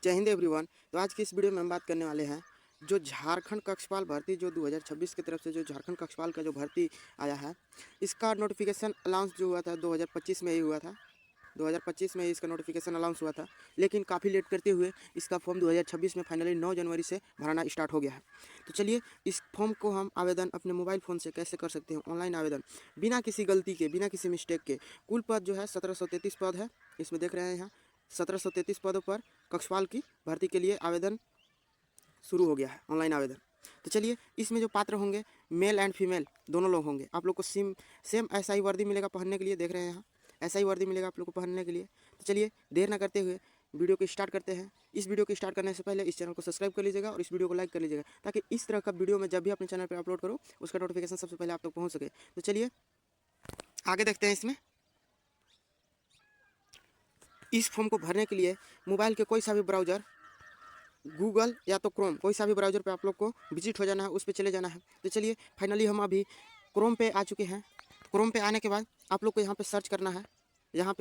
जय हिंद एवरीवन। तो आज की इस वीडियो में हम बात करने वाले हैं जो झारखंड कक्षपाल भर्ती जो 2026 की तरफ से जो झारखंड कक्षपाल का जो भर्ती आया है, इसका नोटिफिकेशन अनाउंस जो हुआ था 2025 में ही हुआ था। 2025 में ही इसका नोटिफिकेशन अनाउंस हुआ था, लेकिन काफ़ी लेट करते हुए इसका फॉर्म 2026 में फाइनली 9 जनवरी से भरना स्टार्ट हो गया है। तो चलिए इस फॉर्म को हम आवेदन अपने मोबाइल फ़ोन से कैसे कर सकते हैं, ऑनलाइन आवेदन बिना किसी गलती के, बिना किसी मिस्टेक के। कुल पद जो है 1733 पद है, इसमें देख रहे हैं यहाँ 1733 पदों पर कक्षपाल की भर्ती के लिए आवेदन शुरू हो गया है, ऑनलाइन आवेदन। तो चलिए इसमें जो पात्र होंगे मेल एंड फीमेल दोनों लोग होंगे। आप लोग को सेम ऐसा ही वर्दी मिलेगा पहनने के लिए, देख रहे हैं यहाँ ऐसा ही वर्दी मिलेगा आप लोग को पहनने के लिए। तो चलिए देर ना करते हुए वीडियो को स्टार्ट करते हैं। इस वीडियो को स्टार्ट करने से पहले इस चैनल को सब्सक्राइब कर लीजिएगा और इस वीडियो को लाइक कर लीजिएगा, ताकि इस तरह का वीडियो मैं जब भी अपने चैनल पर अपलोड करूँ उसका नोटिफिकेशन सबसे पहले आप तक पहुँच सके। तो चलिए आगे देखते हैं। इसमें इस फॉर्म को भरने के लिए मोबाइल के कोई सा भी ब्राउज़र, गूगल या तो क्रोम, कोई सा भी ब्राउज़र पे आप लोग को विजिट हो जाना है, उस पर चले जाना है। तो चलिए फाइनली हम अभी क्रोम पे आ चुके हैं। क्रोम पे आने के बाद आप लोग को यहाँ पे सर्च करना है। यहाँ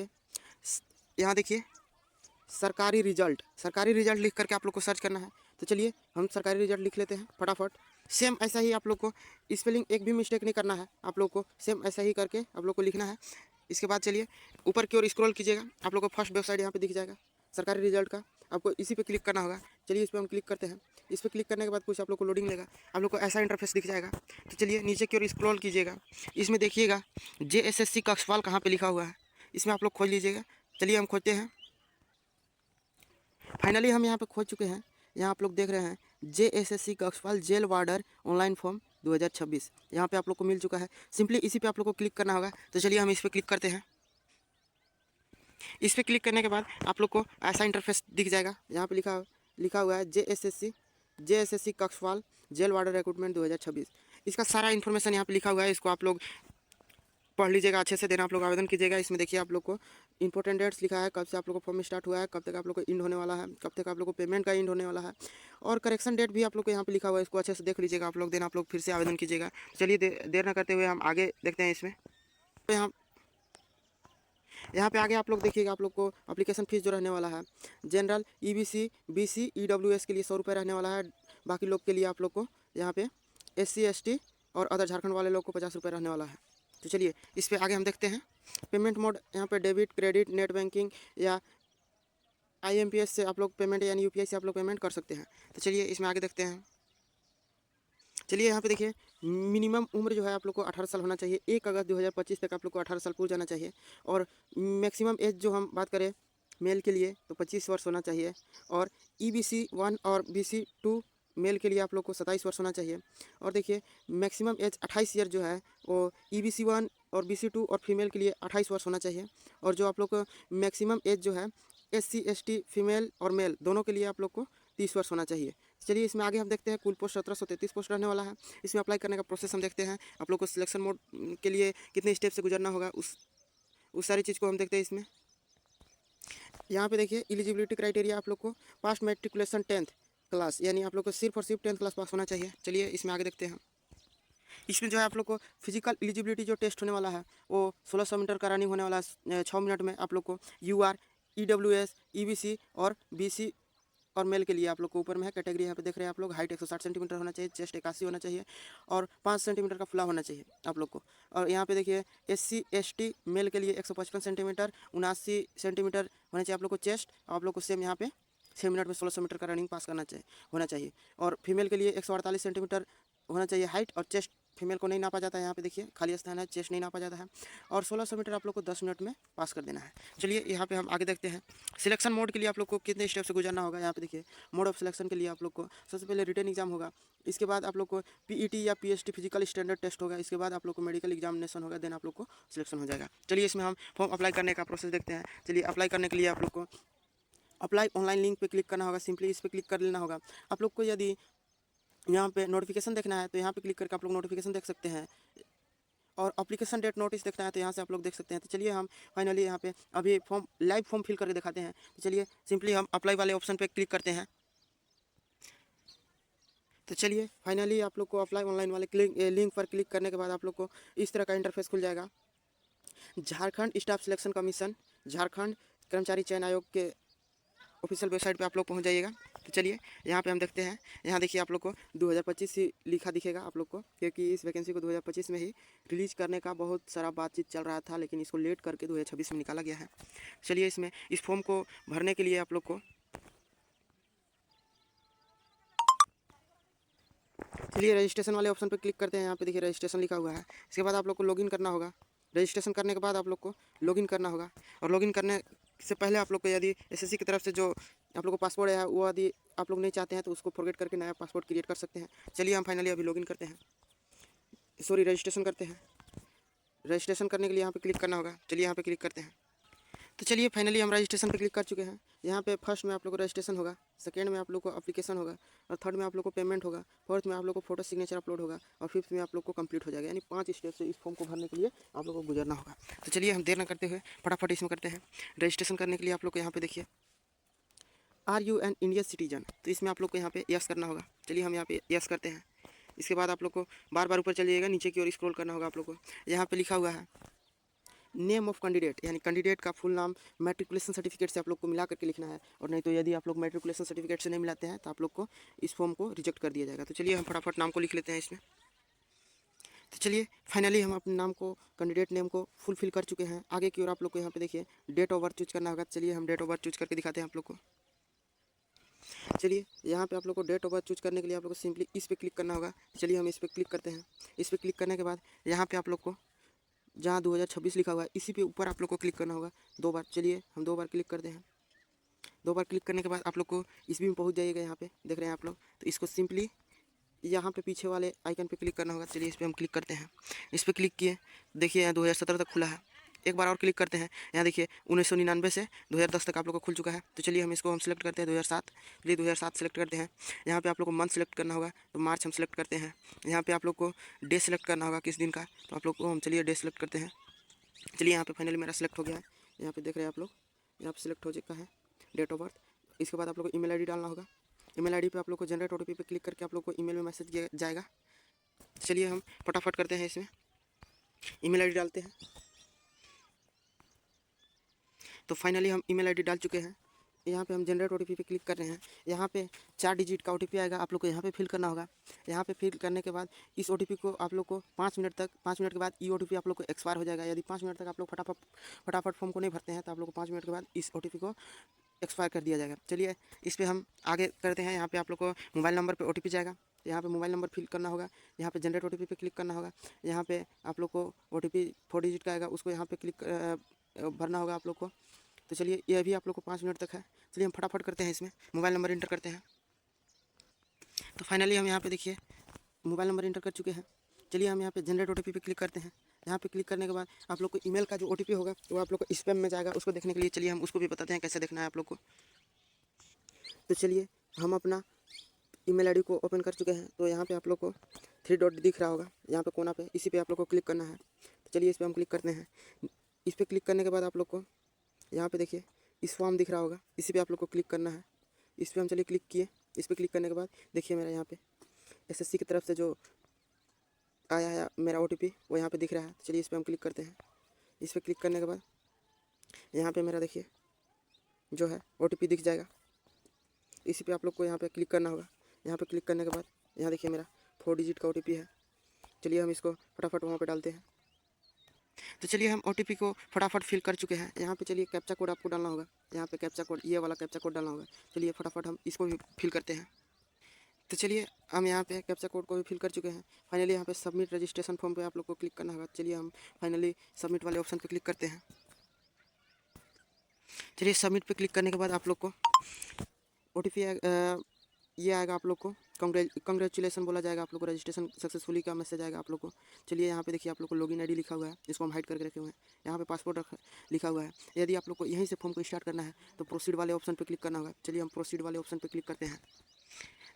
देखिए सरकारी रिजल्ट लिख करके आप लोग को सर्च करना है। तो चलिए हम सरकारी रिजल्ट लिख लेते हैं फटाफट। सेम ऐसा ही आप लोग को स्पेलिंग एक भी मिस्टेक नहीं करना है, आप लोग को सेम ऐसा ही करके आप लोग को लिखना है। इसके बाद चलिए ऊपर की ओर स्क्रॉल कीजिएगा, आप लोग को फर्स्ट वेबसाइट यहाँ पे दिख जाएगा सरकारी रिजल्ट का। आपको इसी पे क्लिक करना होगा। चलिए इस पर हम क्लिक करते हैं। इस पर क्लिक करने के बाद कुछ आप लोग को लोडिंग लेगा, आप लोग को ऐसा इंटरफेस दिख जाएगा। तो चलिए नीचे की ओर स्क्रॉल कीजिएगा, इसमें देखिएगा JSSC कक्षपाल कहाँ पे लिखा हुआ है, इसमें आप लोग खोज लीजिएगा। चलिए हम खोजते हैं। फाइनली हम यहाँ पे खोज चुके हैं। यहाँ आप लोग देख रहे हैं JSSC कक्षपाल जेल वार्डर ऑनलाइन फॉर्म 2026 यहाँ पे आप लोग को मिल चुका है। सिंपली इसी पे आप लोग को क्लिक करना होगा। तो चलिए हम इस पर क्लिक करते हैं। इस पर क्लिक करने के बाद आप लोग को ऐसा इंटरफेस दिख जाएगा। यहाँ पे लिखा हुआ है JSSC कक्षपाल जेल वार्डर रिक्रूटमेंट 2026। इसका सारा इन्फॉर्मेशन यहाँ पे लिखा हुआ है, इसको आप लोग पढ़ लीजिएगा, अच्छे से देना आप लोग आवेदन कीजिएगा। इसमें देखिए आप लोग को इंपॉर्टेंट डेट्स लिखा है, कब से आप लोग को फॉर्म स्टार्ट हुआ है, कब तक आप लोग को इंड होने वाला है, कब तक आप लोग को पेमेंट का इंड होने वाला है, और करेक्शन डेट भी आप लोग को यहाँ पे लिखा हुआ है। इसको अच्छे से देख लीजिएगा आप लोग, देन आप लोग फिर से आवेदन कीजिएगा। चलिए देर ना करते हुए हम आगे देखते हैं। इसमें तो यहाँ पे आगे आप लोग देखिएगा, आप लोग को एप्लीकेशन फ़ीस जो रहने वाला है जनरल EBC BC EWS के लिए 100 रुपये रहने वाला है। बाकी लोग के लिए आप लोग को यहाँ पे SC ST और अदर झारखंड वाले लोग को 50 रुपये रहने वाला है। तो चलिए इस पर आगे हम देखते हैं। पेमेंट मोड यहाँ पे डेबिट, क्रेडिट, नेट बैंकिंग या IMPS से आप लोग पेमेंट यानी UPI से आप लोग पेमेंट कर सकते हैं। तो चलिए इसमें आगे देखते हैं। चलिए यहाँ पे देखिए मिनिमम उम्र जो है आप लोग को 18 साल होना चाहिए। 1 अगस्त 2025 तक आप लोग को 18 साल पूरा जाना चाहिए। और मैक्सिमम एज जो हम बात करें मेल के लिए तो 25 वर्ष होना चाहिए। और EBC 1 और BC 2 मेल के लिए आप लोग को 27 वर्ष होना चाहिए। और देखिए मैक्सिमम एज 28 ईयर जो है वो EBC 1 और BC 2 और फीमेल के लिए 28 वर्ष होना चाहिए। और जो आप लोग को मैक्सिमम एज जो है SC ST फीमेल और मेल दोनों के लिए आप लोग को 30 वर्ष होना चाहिए। चलिए इसमें आगे हम देखते हैं। कुल पोस्ट 1733 पोस्ट रहने वाला है। इसमें अप्लाई करने का प्रोसेस हम देखते हैं। आप लोग को सिलेक्शन मोड के लिए कितने स्टेप से गुजरना होगा उस सारी चीज़ को हम देखते हैं। इसमें यहाँ पे देखिए एलिजिबिलिटी क्राइटेरिया आप लोग को पास्ट मैट्रिकुलेशन 10th क्लास, यानी आप लोग को सिर्फ और सिर्फ 10th क्लास पास होना चाहिए। चलिए इसमें आगे देखते हैं। इसमें जो है आप लोग को फिजिकल एलिजिबिलिटी जो टेस्ट होने वाला है वो 1600 मीटर का रनिंग होने वाला है। 6 मिनट में आप लोग को UR EWS EBC और BC और मेल के लिए आप लोग को ऊपर में है कैटेगरी, यहाँ पे देख रहे हैं आप लोग। हाइट 160 सेंटीमीटर होना चाहिए, चेस्ट 81 होना चाहिए और 5 सेंटीमीटर का फुला होना चाहिए आप लोग को। और यहाँ पे देखिए SC ST मेल के लिए 155 सेंटीमीटर 79 सेंटीमीटर होना चाहिए आप लोग को चेस्ट। आप लोग को सेम यहाँ पे 6 मिनट में 1600 मीटर का रनिंग पास होना चाहिए। और फीमेल के लिए 148 सेंटीमीटर होना चाहिए हाइट, और चेस्ट फीमेल को नहीं नापा जाता है। यहाँ पे देखिए खाली स्थान है, चेस्ट नहीं नापा जाता है। और 1600 मीटर आप लोग को 10 मिनट में पास कर देना है। चलिए यहाँ पे हम आगे देखते हैं। सिलेक्शन मोड के लिए आप लोग को कितने स्टेप से गुजरना होगा। यहाँ पे देखिए मोड ऑफ सिलेक्शन के लिए आप लोग को सबसे पहले रिटन एग्जाम होगा। इसके बाद आप लोग को PET या PST फिजिकल स्टैंडर्ड टेस्ट होगा। इसके बाद आप लोग को मेडिकल एग्जामिनेशन होगा, देन आप लोग को सिलेक्शन हो जाएगा। चलिए इसमें हम फॉर्म अप्लाई करने का प्रोसेस देखते हैं। चलिए अप्लाई करने के लिए आप लोग को अप्लाई ऑनलाइन लिंक पे क्लिक करना होगा। सिंपली इस पर क्लिक कर लेना होगा। आप लोग को यदि यहाँ पे नोटिफिकेशन देखना है तो यहाँ पे क्लिक करके आप लोग नोटिफिकेशन देख सकते हैं। और एप्लीकेशन डेट नोटिस देखना है तो यहाँ से आप लोग देख सकते हैं। तो चलिए हम फाइनली यहाँ पे अभी लाइव फॉर्म फिल करके दिखाते हैं। तो चलिए सिंपली हम अप्लाई वाले ऑप्शन पे क्लिक करते हैं। तो चलिए फाइनली आप लोग को अप्लाई ऑनलाइन वाले लिंक पर क्लिक करने के बाद आप लोग को इस तरह का इंटरफेस खुल जाएगा। Jharkhand staff selection commission, Jharkhand कर्मचारी चयन आयोग के ऑफिशियल वेबसाइट पे आप लोग पहुंच जाइएगा। तो चलिए यहाँ पे हम देखते हैं। यहाँ देखिए आप लोग को 2025 ही लिखा दिखेगा आप लोग को, क्योंकि इस वैकेंसी को 2025 में ही रिलीज करने का बहुत सारा बातचीत चल रहा था, लेकिन इसको लेट करके 2026 में निकाला गया है। चलिए इसमें इस फॉर्म को भरने के लिए आप लोग को चलिए रजिस्ट्रेशन वाले ऑप्शन पर क्लिक करते हैं। यहाँ पे देखिए रजिस्ट्रेशन लिखा हुआ है। इसके बाद आप लोग को लॉगिन करना होगा। रजिस्ट्रेशन करने के बाद आप लोग को लॉगिन करना होगा, और लॉगिन करने से पहले आप लोग को यदि एसएससी की तरफ से जो आप लोग को पासवर्ड है वो यदि आप लोग नहीं चाहते हैं तो उसको फॉरगेट करके नया पासवर्ड क्रिएट कर सकते हैं। चलिए हम फाइनली अभी लॉगिन करते हैं, सॉरी रजिस्ट्रेशन करते हैं। रजिस्ट्रेशन करने के लिए यहाँ पे क्लिक करना होगा। चलिए यहाँ पे क्लिक करते हैं। तो चलिए फाइनली हम रजिस्ट्रेशन पे क्लिक कर चुके हैं। यहाँ पे फर्स्ट में आप लोग को रजिस्ट्रेशन होगा, सेकंड में आप लोग को एप्लीकेशन होगा, और थर्ड में आप लोग को पेमेंट होगा, फोर्थ में आप लोग को फोटो सिग्नेचर अपलोड होगा, और फिफ्थ में आप लोग को कंप्लीट हो जाएगा। यानी 5 स्टेप से इस फॉर्म को भरने के लिए आप लोग को गुजरना होगा। तो चलिए हम देर न करते हुए फटाफट इसमें करते हैं। रजिस्ट्रेशन करने के लिए आप लोग को यहाँ पे देखिए are you an Indian citizen, तो इसमें आप लोग को यहाँ पे यस करना होगा। चलिए हम यहाँ पे यस करते हैं। इसके बाद आप लोग को बार बार ऊपर चलिएगा, नीचे की ओर स्क्रॉल करना होगा। आप लोग को यहाँ पे लिखा हुआ है नेम ऑफ कैंडिडेट, यानी कैंडिडेट का फुल नाम मैट्रिकुलेशन सर्टिफिकेट से आप लोग को मिला करके लिखना है, और नहीं तो यदि आप लोग मैट्रिकुलेशन सर्टिफिकेट से नहीं मिलाते हैं तो आप लोग को इस फॉर्म को रिजेक्ट कर दिया जाएगा। तो चलिए हम फटाफट नाम को लिख लेते हैं इसमें। तो चलिए फाइनली हम अपने नाम को, कैंडिडेट नेम को फुलफिल कर चुके हैं। आगे की ओर आप लोग को यहाँ पे देखिए डेट ऑफ बर्थ चूज करना होगा। चलिए हम डेट ऑफ बर्थ चूज करके दिखाते हैं आप लोग को। चलिए यहाँ पे आप लोग को डेट ऑफ बर्थ चूज करने के लिए आप लोग को सिंपली इस पर क्लिक करना होगा। चलिए हम इस पर क्लिक करते हैं। इस पर क्लिक करने के बाद यहाँ पे आप लोग को जहाँ 2026 लिखा हुआ है इसी पे ऊपर आप लोग को क्लिक करना होगा 2 बार। चलिए हम 2 बार क्लिक करते हैं। 2 बार क्लिक करने के बाद आप लोग को इस भी में पहुँच जाइएगा। यहाँ पे देख रहे हैं आप लोग, तो इसको सिंपली यहाँ पे पीछे वाले आइकन पे क्लिक करना होगा। चलिए इस पर हम क्लिक करते हैं। इस पर क्लिक किए, देखिए यहाँ 2017 तक खुला है। एक बार और क्लिक करते हैं। यहाँ देखिए 1999 से 2010 तक आप लोग को खुल चुका है। तो चलिए हम इसको सेलेक्ट करते हैं 2007। चलिए 2007 सेलेक्ट करते हैं। यहाँ पे आप लोग को मंथ सेलेक्ट करना होगा, तो मार्च हम सेलेक्ट करते हैं। यहाँ पे आप लोग को डे सेलेक्ट करना होगा किस दिन का, तो आप लोग को हम चलिए डे सेलेक्ट करते हैं। चलिए यहाँ पे फाइनली मेरा सेलेक्ट हो गया है। यहाँ पे देख रहे हैं आप लोग, यहाँ पे सेलेक्ट हो चुका है डेट ऑफ बर्थ। इसके बाद आप लोग को ईमेल आईडी डालना होगा। ईमेल आईडी पे आप लोग को जनरेट ओटीपी पे क्लिक करके आप लोग को ईमेल में मैसेज किया जाएगा। चलिए हम फटाफट करते हैं, इसमें ईमेल आईडी डालते हैं। तो फाइनली हम ईमेल आईडी डाल चुके हैं। यहाँ पे हम जनरेट ओटीपी पे क्लिक कर रहे हैं। यहाँ पे 4 डिजिट का ओटीपी आएगा, आप लोग को यहाँ पे फिल करना होगा। यहाँ पे फिल करने के बाद इस ओटीपी को आप लोग को 5 मिनट के बाद ये ओटीपी आप लोग को एक्सपायर हो जाएगा। यदि 5 मिनट तक आप लोग फटाफट फॉर्म को नहीं भरते हैं तो आप लोग को 5 मिनट के बाद इस ओटीपी को एक्सपायर कर दिया जाएगा। चलिए इस पर हम आगे करते हैं। यहाँ पे आप लोग को मोबाइल नंबर पे ओटीपी जाएगा। यहाँ पे मोबाइल नंबर फिल करना होगा। यहाँ पे जनरेट ओटीपी पे क्लिक करना होगा। यहाँ पे आप लोग को ओटीपी 4 डिजिट का आएगा, उसको यहाँ पे क्लिक भरना होगा आप लोग को। तो चलिए ये भी आप लोग को 5 मिनट तक है। चलिए हम फटाफट करते हैं, इसमें मोबाइल नंबर इंटर करते हैं। तो फाइनली हम यहाँ पे देखिए मोबाइल नंबर इंटर कर चुके हैं। चलिए हम यहाँ पे जनरेट ओटीपी पे क्लिक करते हैं। यहाँ पे क्लिक करने के बाद आप लोग को ईमेल का जो ओटीपी होगा वो आप लोग को स्पैम में जाएगा। उसको देखने के लिए चलिए हम उसको भी बताते हैं कैसे देखना है आप लोग को। तो चलिए हम अपना ईमेल आईडी को ओपन कर चुके हैं। तो यहाँ पे आप लोग को 3 डॉट दिख रहा होगा यहाँ पे कोना पे, इसी पे आप लोग को क्लिक करना है। तो चलिए इस पर हम क्लिक करते हैं। इस पर क्लिक करने के बाद आप लोग को यहाँ पे देखिए इस फॉर्म दिख रहा होगा, इसी पे आप लोग को क्लिक करना है। इस पर हम चलिए क्लिक किए। इस पर क्लिक करने के बाद देखिए मेरा यहाँ पे एसएससी की तरफ से जो आया है मेरा ओटीपी वो यहाँ पे दिख रहा है। तो चलिए इस पर हम क्लिक करते हैं। इस पर क्लिक करने के बाद यहाँ पे मेरा देखिए जो है ओटीपी दिख जाएगा। इसी पे आप लोग को यहाँ पे क्लिक करना होगा। यहाँ पे क्लिक करने के बाद यहाँ देखिए मेरा 4 डिजिट का ओटीपी है। चलिए हम इसको फटाफट वहाँ पे डालते हैं। तो चलिए हम ओटीपी को फटाफट फिल कर चुके हैं। यहाँ पे चलिए कैप्चा कोड आपको डालना होगा। यहाँ पे कैप्चा कोड, ये वाला कैप्चा कोड डालना होगा। चलिए फटाफट हम इसको भी फिल करते हैं। तो चलिए हम यहाँ पे कैप्चा कोड को भी फिल कर चुके हैं। फाइनली यहाँ पे सबमिट रजिस्ट्रेशन फॉर्म पे आप लोग को क्लिक करना होगा। चलिए हम फाइनली सबमिट वाले ऑप्शन पे क्लिक करते हैं। चलिए सबमिट पे क्लिक करने के बाद आप लोग को ओटीपी ये आएगा आप लोग को कंग्रेचुलेसन बोला जाएगा। आप लोग को रजिस्ट्रेशन सक्सेसफुली का मैसेज आएगा आप लोग को। चलिए यहाँ पे देखिए आप लोग को लॉगिन आईडी लिखा हुआ है, इसको हम हाइड करके रखे हुए हैं। यहाँ पे पासपोर्ट लिखा हुआ है। यदि आप लोग को यहीं से फॉर्म को स्टार्ट करना है तो प्रोसीड वाले ऑप्शन पे क्लिक करना होगा। चलिए हम प्रोसीड वाले ऑप्शन पे क्लिक करते हैं।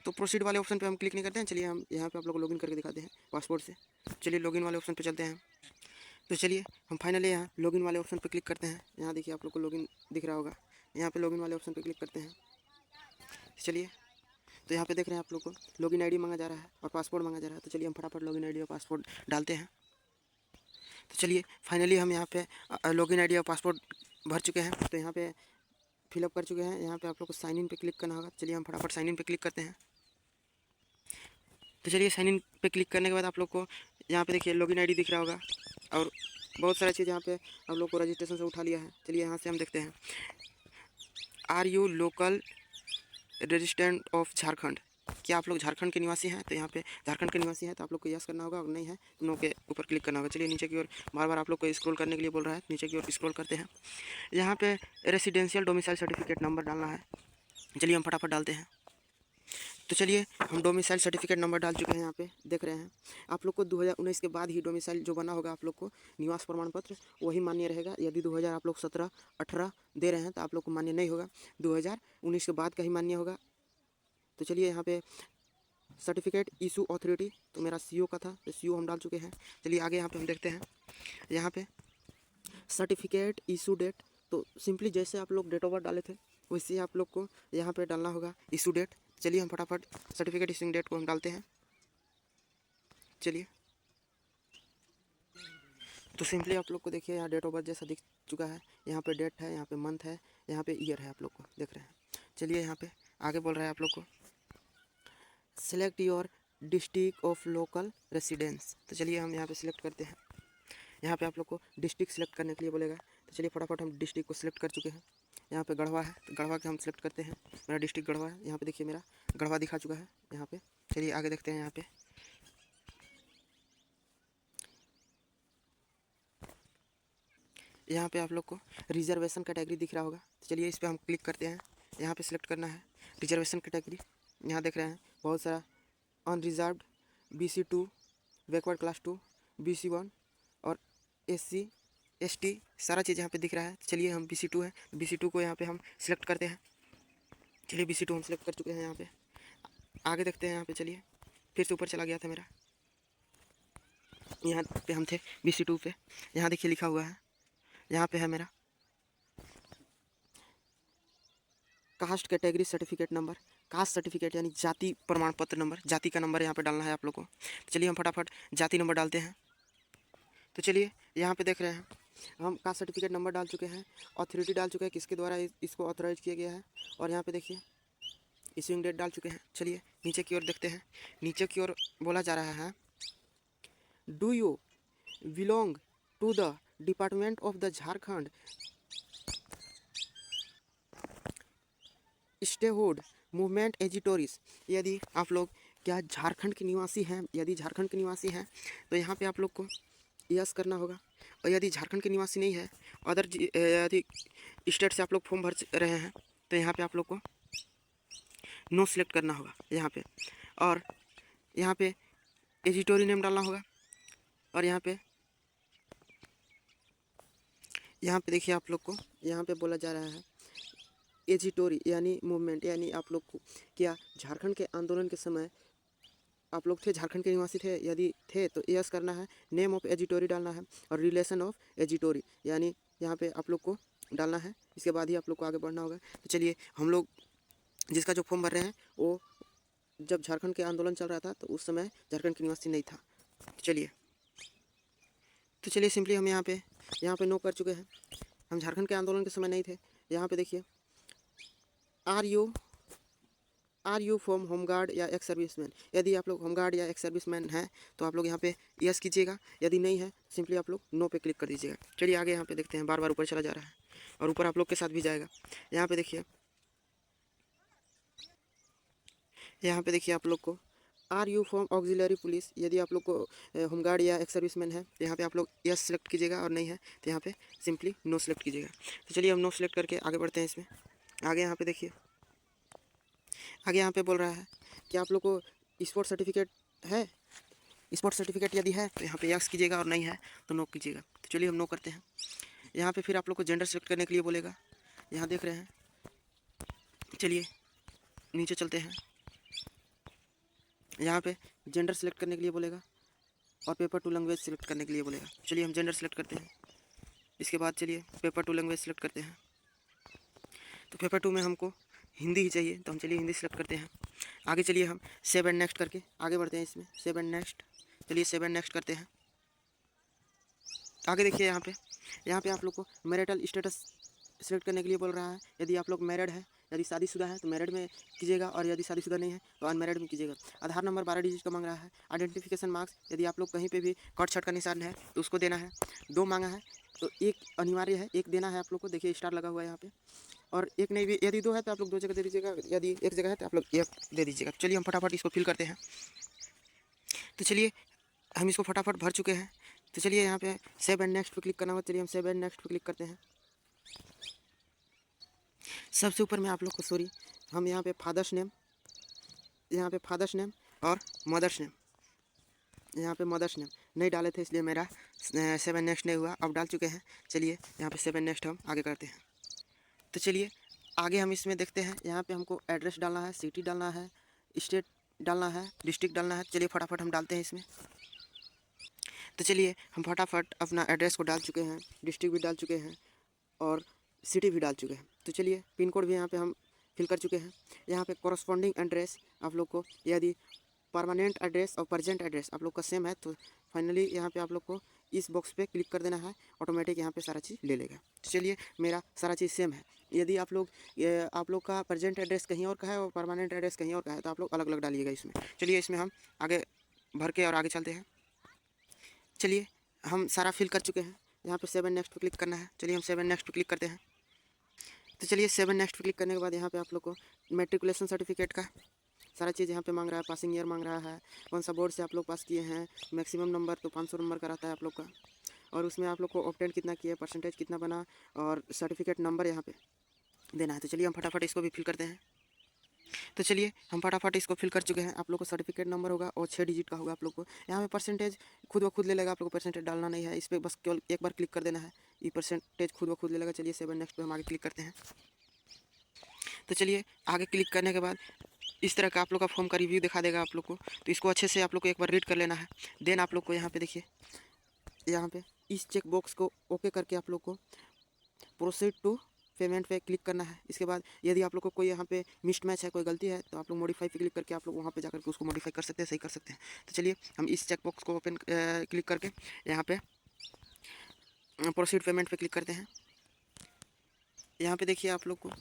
तो प्रोसीड वाले ऑप्शन पे हम क्लिक नहीं करते हैं। चलिए हम यहाँ पे आप लोग को लॉगिन करके दिखाते हैं पासपोर्ट से। चलिए लॉगिन वाले ऑप्शन पे चलते हैं। तो चलिए हम फाइनली यहाँ लॉगिन वाले ऑप्शन पे क्लिक करते हैं। यहाँ देखिए आप लोग को लॉगिन दिख रहा होगा, यहाँ पे लॉगिन वाले ऑप्शन पे क्लिक करते हैं। चलिए तो यहाँ पे देख रहे हैं आप लोग को लॉगिन आईडी मांगा जा रहा है और पासपोर्ट मांगा जा रहा है। तो चलिए हम फटाफट लॉगिन आईडी और पासपोर्ट डालते हैं। तो चलिए फाइनली हम यहाँ पे लॉगिन आईडी और पासपोर्ट भर चुके हैं। तो यहाँ पे फिलअप कर चुके हैं। यहाँ पे आप लोग को साइन इन पे क्लिक करना होगा। चलिए हम फटाफट साइन इन पे क्लिक करते हैं। तो चलिए साइन इन पे क्लिक करने के बाद आप लोग को यहाँ पे देखिए लॉगिन आईडी दिख रहा होगा और बहुत सारा चीज़ यहाँ पे आप लोग को रजिस्ट्रेशन से उठा लिया है। चलिए यहाँ से हम देखते हैं, are you local resident of Jharkhand, क्या आप लोग झारखंड के निवासी हैं? तो यहाँ पे झारखंड के निवासी हैं तो आप लोग को यस करना होगा, और नहीं है तो नो के ऊपर क्लिक करना होगा। चलिए नीचे की ओर बार बार आप लोग को स्क्रॉल करने के लिए बोल रहा है, नीचे की ओर स्क्रॉल करते हैं। यहाँ पे रेसिडेंशियल डोमिसाइल सर्टिफिकेट नंबर डालना है। चलिए हम फटाफट डालते हैं। तो चलिए हम डोमिसाइल सर्टिफिकेट नंबर डाल चुके हैं। यहाँ पे देख रहे हैं आप लोग को 2019 के बाद ही डोमिसाइल जो बना होगा आप लोग को निवास प्रमाण पत्र वही मान्य रहेगा। यदि 2000 आप लोग 17-18 दे रहे हैं तो आप लोग को मान्य नहीं होगा, 2019 के बाद का ही मान्य होगा। तो चलिए यहाँ पे सर्टिफिकेट इशू अथॉरिटी, तो मेरा सीओ का था तो सीओ हम डाल चुके हैं। चलिए आगे यहाँ पे हम देखते हैं। यहाँ पे सर्टिफिकेट इशू डेट, तो सिंपली जैसे आप लोग डेट ऑफ बर्थ डाले थे वैसे ही आप लोग को यहाँ पे डालना होगा इशू डेट। चलिए हम फटाफट सर्टिफिकेट इशूइंग डेट को हम डालते हैं। चलिए तो सिंपली आप लोग को देखिए यहाँ डेट ऑफ बर्थ जैसा दिख चुका है, यहाँ पे डेट है, यहाँ पे मंथ है, यहाँ पे ईयर है, आप लोग को देख रहे हैं। चलिए यहाँ पे आगे बोल रहा है आप लोग को select your district of local residence. तो चलिए हम यहाँ पे सिलेक्ट करते हैं। यहाँ पे आप लोग को डिस्ट्रिक्ट सिलेक्ट करने के लिए बोलेगा। तो चलिए फटाफट हम डिस्ट्रिक्ट को सिलेक्ट कर चुके हैं। यहाँ पे गढ़वा है तो गढ़वा के हम सिलेक्ट करते हैं। मेरा डिस्ट्रिक्ट गढ़वा है, यहाँ पे देखिए मेरा गढ़वा दिखा चुका है यहाँ पे। चलिए आगे देखते हैं। यहाँ पे आप लोग को रिजर्वेशन कैटेगरी दिख रहा होगा। तो चलिए इस पर हम क्लिक करते हैं। यहाँ पे सिलेक्ट करना है रिजर्वेशन कैटेगरी। यहाँ देख रहे हैं बहुत सारा unreserved, BC2, backward class 2, BC1 और SC ST सारा चीज़ यहाँ पे दिख रहा है। तो चलिए हम BC2 है, BC2 को यहाँ पे हम सिलेक्ट करते हैं। चलिए BC2 हम सिलेक्ट कर चुके हैं। यहाँ पे आगे देखते हैं। यहाँ पे चलिए फिर से ऊपर चला गया था मेरा, यहाँ पे हम थे BC2 पे। यहाँ देखिए लिखा हुआ है, यहाँ पे है मेरा caste category certificate number, caste certificate यानी जाति प्रमाण पत्र नंबर, जाति का नंबर यहाँ पे डालना है आप लोग को। चलिए हम फटाफट जाति नंबर डालते हैं। तो चलिए यहाँ पे देख रहे हैं हम कास्ट सर्टिफिकेट नंबर डाल चुके हैं, अथॉरिटी डाल चुके हैं किसके द्वारा इसको ऑथराइज किया गया है, और यहाँ पे देखिए इशूइंग डेट डाल चुके हैं। चलिए नीचे की ओर देखते हैं। नीचे की ओर बोला जा रहा है do you belong to the department of the Jharkhand statehood movement agitators. यदि आप लोग क्या झारखंड के निवासी हैं, यदि झारखंड के निवासी हैं तो यहाँ पे आप लोग को यस करना होगा, और यदि झारखंड के निवासी नहीं है, अदर यदि स्टेट से आप लोग फॉर्म भर रहे हैं तो यहाँ पे आप लोग को नो सिलेक्ट करना होगा यहाँ पे, और यहाँ पे एजिटोरी नेम डालना होगा। और यहाँ पे देखिए आप लोग को यहाँ पे बोला जा रहा है एजिटोरी यानी मूवमेंट, यानी आप लोग को क्या झारखंड के आंदोलन के समय आप लोग थे, झारखंड के निवासी थे, यदि थे तो यस करना है। नेम ऑफ एजिटोरी डालना है और रिलेशन ऑफ एजिटोरी यानी यहाँ पे आप लोग को डालना है। इसके बाद ही आप लोग को आगे बढ़ना होगा। तो चलिए हम लोग जिसका जो फॉर्म भर रहे हैं वो जब झारखंड के आंदोलन चल रहा था तो उस समय झारखंड के निवासी नहीं था। तो चलिए सिंपली हम यहाँ पे नो कर चुके हैं। हम झारखंड के आंदोलन के समय नहीं थे। यहाँ पे देखिए आर यू फ्रॉम होमगार्ड या एक्स सर्विसमैन। यदि आप लोग होमगार्ड या एक्स सर्विसमैन हैं तो आप लोग यहाँ पे यस कीजिएगा, यदि नहीं है सिंपली आप लोग नो पे क्लिक कर दीजिएगा। चलिए आगे यहाँ पे देखते हैं। बार बार ऊपर चला जा रहा है और ऊपर आप लोग के साथ भी जाएगा। यहाँ पे देखिए आप लोग को are you from auxiliary police. यदि आप लोग को होमगार्ड या एक्स सर्विसमैन है तो यहाँ पे आप लोग यस सेलेक्ट कीजिएगा, और नहीं है तो यहाँ पे सिंपली नो सेलेक्ट कीजिएगा। तो चलिए हम नो सेलेक्ट करके आगे बढ़ते हैं। इसमें आगे यहाँ पे देखिए, आगे यहाँ पे बोल रहा है कि आप लोग को स्पोर्ट सर्टिफिकेट है। स्पोर्ट सर्टिफिकेट यदि है तो यहाँ पे यस कीजिएगा, और नहीं है तो नो कीजिएगा। तो चलिए हम नो करते हैं। यहाँ पे फिर आप लोग को जेंडर सेलेक्ट करने के लिए बोलेगा, यहाँ देख रहे हैं। चलिए नीचे चलते हैं। यहाँ पे जेंडर सेलेक्ट करने के लिए बोलेगा और पेपर टू लैंग्वेज सेलेक्ट करने के लिए बोलेगा। चलिए हम जेंडर सेलेक्ट करते हैं। इसके बाद चलिए पेपर टू लैंग्वेज सेलेक्ट करते हैं। तो पेपर टू में हमको हिंदी ही चाहिए तो हम चलिए हिंदी सेलेक्ट करते हैं। आगे चलिए हम सेव एंड नेक्स्ट करके आगे बढ़ते हैं। इसमें सेव एंड नेक्स्ट, चलिए सेव एंड नेक्स्ट करते हैं। आगे देखिए यहाँ पे आप लोग को मैरिटल स्टेटस सेलेक्ट करने के लिए बोल रहा है। यदि आप लोग मैरिड है, यदि शादीशुदा है तो मैरिड में कीजिएगा, और यदि शादीशुदा नहीं है तो अनमैरिड में कीजिएगा। आधार नंबर 12 डिजिट का मांग रहा है। आइडेंटिफिकेशन मार्क्स, यदि आप लोग कहीं पे भी कट छट का निशान है तो उसको देना है। 2 मांगा है तो 1 अनिवार्य है, 1 देना है आप लोग को। देखिए स्टार लगा हुआ है यहाँ पे, और 1 नहीं भी, यदि 2 है तो आप लोग 2 जगह दे दीजिएगा, यदि 1 जगह है तो आप लोग 1 दे दीजिएगा। चलिए हम फटाफट इसको फिल करते हैं। तो चलिए हम इसको फटाफट भर चुके हैं। तो चलिए यहाँ पे सेव एंड नेक्स्ट पे क्लिक करना होगा। चलिए हम सेव एंड नेक्स्ट पे क्लिक करते हैं। सबसे ऊपर में आप लोग को हम यहाँ पे फादर्स नेम, यहाँ पे फादर्स नेम और मदर्स नेम, यहाँ पे मदर्स नेम नहीं डाले थे इसलिए मेरा 7 नेक्स्ट नहीं हुआ, अब डाल चुके हैं। चलिए यहाँ पे 7 नेक्स्ट हम आगे करते हैं। तो चलिए आगे हम इसमें देखते हैं। यहाँ पे हमको एड्रेस डालना है, सिटी डालना है, स्टेट डालना है, डिस्ट्रिक्ट डालना है। चलिए फटाफट हम डालते हैं इसमें। तो चलिए हम फटाफट अपना एड्रेस को डाल चुके हैं, डिस्ट्रिक्ट भी डाल चुके हैं और सिटी भी डाल चुके हैं। तो चलिए पिन कोड भी यहाँ पे हम फिल कर चुके हैं। यहाँ पे कॉरस्पॉन्डिंग एड्रेस आप लोग को, यदि परमानेंट एड्रेस और प्रेजेंट एड्रेस आप लोग का सेम है तो फाइनली यहाँ पे आप लोग को इस बॉक्स पे क्लिक कर देना है, ऑटोमेटिक यहाँ पे सारा चीज़ ले लेगा। तो चलिए मेरा सारा चीज़ सेम है। यदि आप लोग का प्रेजेंट एड्रेस कहीं और का है और परमानेंट एड्रेस कहीं और का है तो आप लोग अलग अलग डालिएगा इसमें। चलिए इसमें हम आगे भर के और आगे चलते हैं। चलिए हम सारा फिल कर चुके हैं। यहाँ पे 7 नेक्स्ट पे क्लिक करना है। चलिए हम 7 नेक्स्ट पे क्लिक करते हैं। तो चलिए 7 नेक्स्ट पे क्लिक करने के बाद यहाँ पे आप लोग को मैट्रिकुलेशन सर्टिफिकेट का सारा चीज़ यहाँ पे मांग रहा है। पासिंग ईयर मांग रहा है, कौन सा बोर्ड से आप लोग पास किए हैं, मैक्सिमम नंबर तो 500 नंबर का रहता है आप लोग का, और उसमें आप लोग को ऑब्टेन कितना किया, परसेंटेज कितना बना, और सर्टिफिकेट नंबर यहाँ पे देना है। तो चलिए हम फटाफट इसको भी फिल करते हैं। तो चलिए हम फटाफट इसको फिल कर चुके हैं। आप लोग को सर्टिफिकेट नंबर होगा और 6 डिजिट का होगा आप लोग को। यहाँ पे परसेंटेज खुद ब खुद ले लेगा, आप लोग को परसेंटेज डालना नहीं है, इस पर बस केवल एक बार क्लिक कर देना है, ये परसेंटेज खुद ब खुद ले लेगा। चलिए 7 नेक्स्ट पे हम आगे क्लिक करते हैं। तो चलिए आगे क्लिक करने के बाद इस तरह का आप लोग का फॉर्म का रिव्यू दिखा देगा आप लोग को। तो इसको अच्छे से आप लोग को एक बार रीड कर लेना है। देन आप लोग को यहाँ पे देखिए, यहाँ पे इस चेक बॉक्स को ओके करके आप लोग को प्रोसीड टू पेमेंट पे क्लिक करना है। इसके बाद यदि आप लोग को कोई यहाँ पे मिस्ड मैच है, कोई गलती है, तो आप लोग मॉडिफाई पे क्लिक करके आप लोग वहाँ पे जाकर के उसको मॉडिफाई कर सकते हैं, सही कर सकते हैं। तो चलिए हम इस चेक बॉक्स को ओपन क्लिक करके यहाँ पे प्रोसीड पेमेंट पे क्लिक करते हैं। यहाँ पे देखिए आप लोग को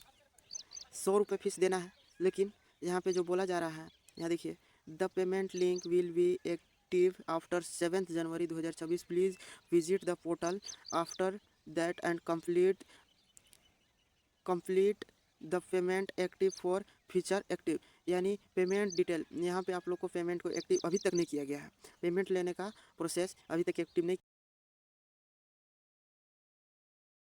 100 रुपये फीस देना है, लेकिन यहाँ पे जो बोला जा रहा है, यहाँ देखिए, the payment link will be active after 7 January 2024। Please visit the portal after that and complete the payment active for future active. यानी पेमेंट डिटेल, यहाँ पे आप लोग को पेमेंट को एक्टिव अभी तक नहीं किया गया है, पेमेंट लेने का प्रोसेस अभी तक एक्टिव नहीं